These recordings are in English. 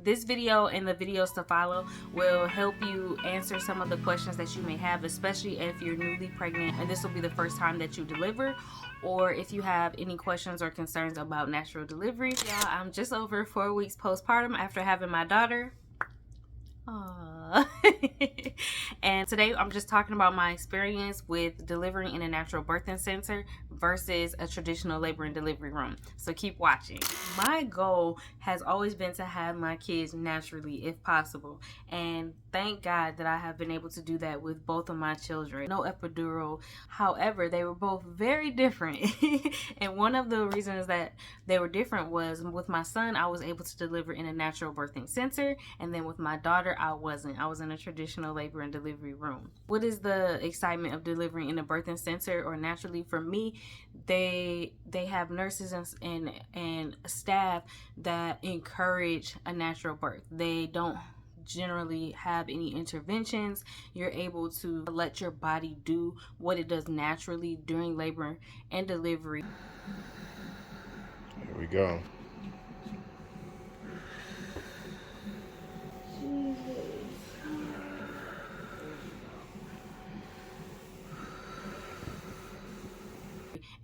This video and the videos to follow will help you answer some of the questions that you may have, especially if you're newly pregnant and this will be the first time that you deliver, or if you have any questions or concerns about natural delivery. Y'all, I'm just over 4 weeks postpartum after having my daughter. Aww. And today I'm just talking about my experience with delivering in a natural birthing center versus a traditional labor and delivery room. So keep watching. My goal has always been to have my kids naturally if possible, and thank God that I have been able to do that with both of my children. No epidural. However, they were both very different. And one of the reasons that they were different was with my son, I was able to deliver in a natural birthing center, and then with my daughter, I wasn't. I was in a traditional labor and delivery room. What is the excitement of delivering in a birthing center or naturally? For me, they have nurses and staff that encourage a natural birth. They don't generally have any interventions. You're able to let your body do what it does naturally during labor and delivery. Here we go.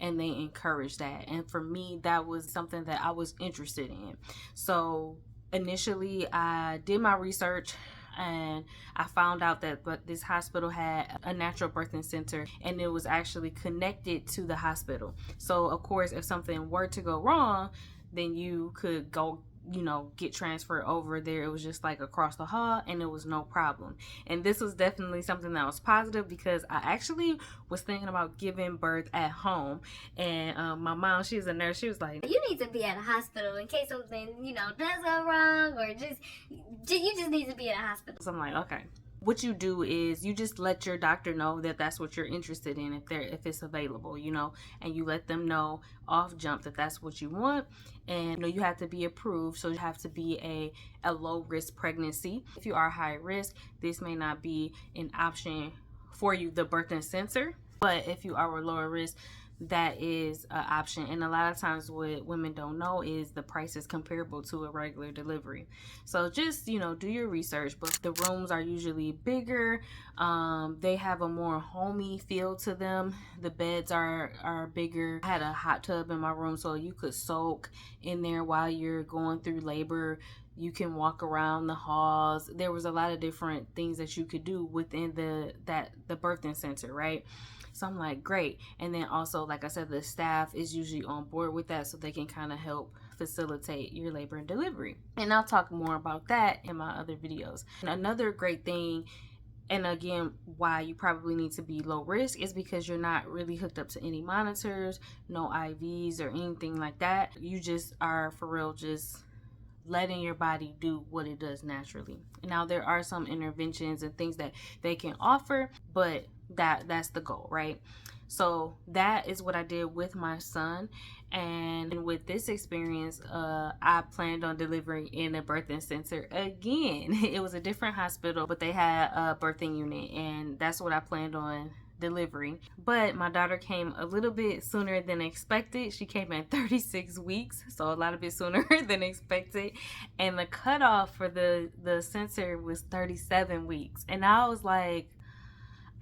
And they encourage that, and for me that was something that I was interested in. So initially I did my research and I found out that this hospital had a natural birthing center, and it was actually connected to the hospital. So of course, if something were to go wrong, then you could go, get transferred over there. It was just like across the hall, and it was no problem. And this was definitely something that was positive, because I actually was thinking about giving birth at home. And my mom, she's a nurse, she was like, you need to be at a hospital in case something, does go wrong, or you just need to be at a hospital. So I'm like, okay. What you do is you just let your doctor know that that's what you're interested in, if it's available, and you let them know off jump that that's what you want. And you have to be approved, so you have to be a low risk pregnancy. If you are high risk, this may not be an option for you, the birthing center. But if you are lower risk, that is an option. And a lot of times what women don't know is the price is comparable to a regular delivery. So just do your research. But the rooms are usually bigger. They have a more homey feel to them. The beds are bigger. I had a hot tub in my room, so you could soak in there while you're going through labor. You can walk around the halls. There was a lot of different things that you could do within the birthing center, right? So I'm like, great. And then also, like I said, the staff is usually on board with that, so they can kind of help facilitate your labor and delivery. And I'll talk more about that in my other videos. And another great thing, and again, why you probably need to be low risk, is because you're not really hooked up to any monitors, no IVs or anything like that. You just are, for real, just letting your body do what it does naturally. Now, there are some interventions and things that they can offer, but that's the goal, right? So that is what I did with my son. And with this experience, I planned on delivering in a birthing center again. It was a different hospital, but they had a birthing unit, and that's what I planned on delivering. But my daughter came a little bit sooner than expected. She came at 36 weeks, so a lot bit sooner than expected. And the cutoff for the center was 37 weeks. And I was like,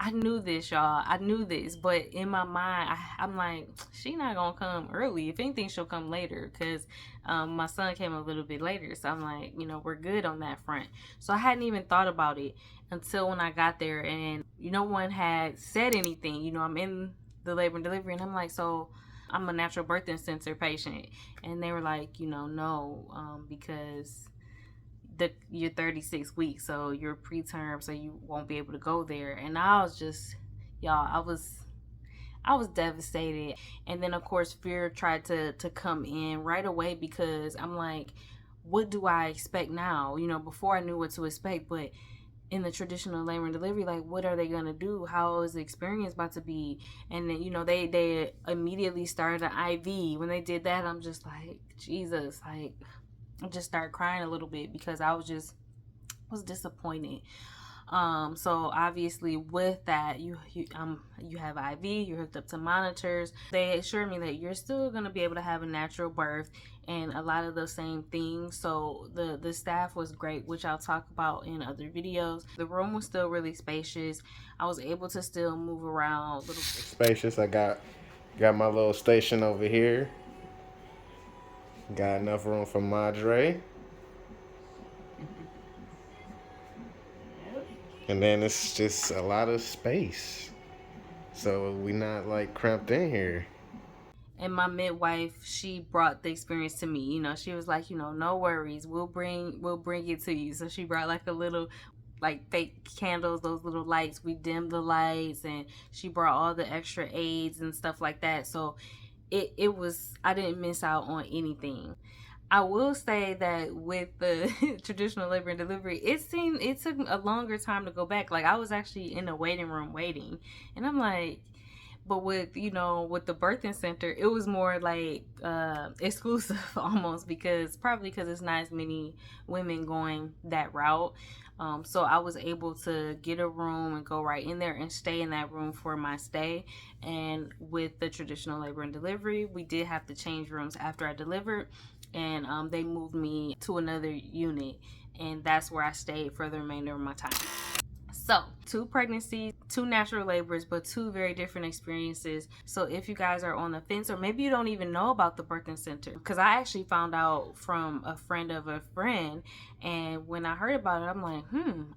I knew this, y'all. I knew this, but in my mind, I'm like, she not gonna come early. If anything, she'll come later, because my son came a little bit later. So I'm like, we're good on that front. So I hadn't even thought about it until when I got there, and no one had said anything. I'm in the labor and delivery, and I'm like, so I'm a natural birthing center patient, and they were like, no, because you're 36 weeks, so you're preterm, so you won't be able to go there. And I was just, y'all, I was devastated. And then of course fear tried to come in right away, because I'm like, what do I expect now? Before I knew what to expect, but in the traditional labor and delivery, like, what are they gonna do? How is the experience about to be? And then they immediately started an IV. When they did that, I'm just like, Jesus, like, I just started crying a little bit, because I was disappointed. So obviously with that, you have IV, you're hooked up to monitors. They assured me that you're still gonna be able to have a natural birth and a lot of the same things. So the staff was great, which I'll talk about in other videos. The room was still really spacious. I was able to still move around. Spacious. I got my little station over here. Got enough room for Madre. And then it's just a lot of space. So we not like cramped in here. And my midwife, she brought the experience to me. You know, she was like, you know, no worries, we'll bring it to you. So she brought like a little, like, fake candles, those little lights. We dimmed the lights, and she brought all the extra aids and stuff like that. So it was, I didn't miss out on anything. I will say that with the traditional labor and delivery, it took a longer time to go back. Like, I was actually in the waiting room waiting, and I'm like, but with, you know, with the birthing center, it was more like exclusive almost, because it's not as many women going that route. So I was able to get a room and go right in there and stay in that room for my stay. And with the traditional labor and delivery, we did have to change rooms after I delivered, and they moved me to another unit, and that's where I stayed for the remainder of my time. So, 2 pregnancies, 2 natural labors, but 2 very different experiences. So if you guys are on the fence, or maybe you don't even know about the birthing center, because I actually found out from a friend of a friend, and when I heard about it, I'm like,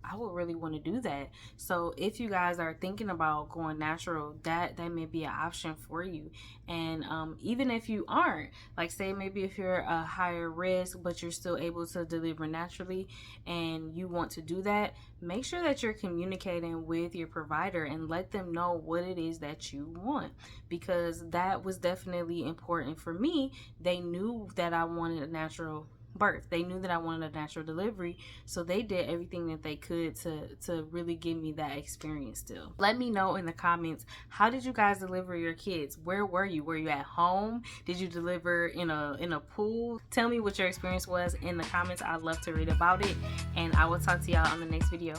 I would really want to do that. So if you guys are thinking about going natural, that may be an option for you. And even if you aren't, like, say maybe if you're a higher risk but you're still able to deliver naturally and you want to do that, make sure that you're communicating with your provider and let them know what it is that you want, because that was definitely important for me. They knew that I wanted a natural birth. They knew that I wanted a natural delivery, so they did everything that they could to really give me that experience still. Let me know in the comments, how did you guys deliver your kids? Where were you? Were you at home? Did you deliver in a pool? Tell me what your experience was in the comments. I'd love to read about it, and I will talk to y'all on the next video.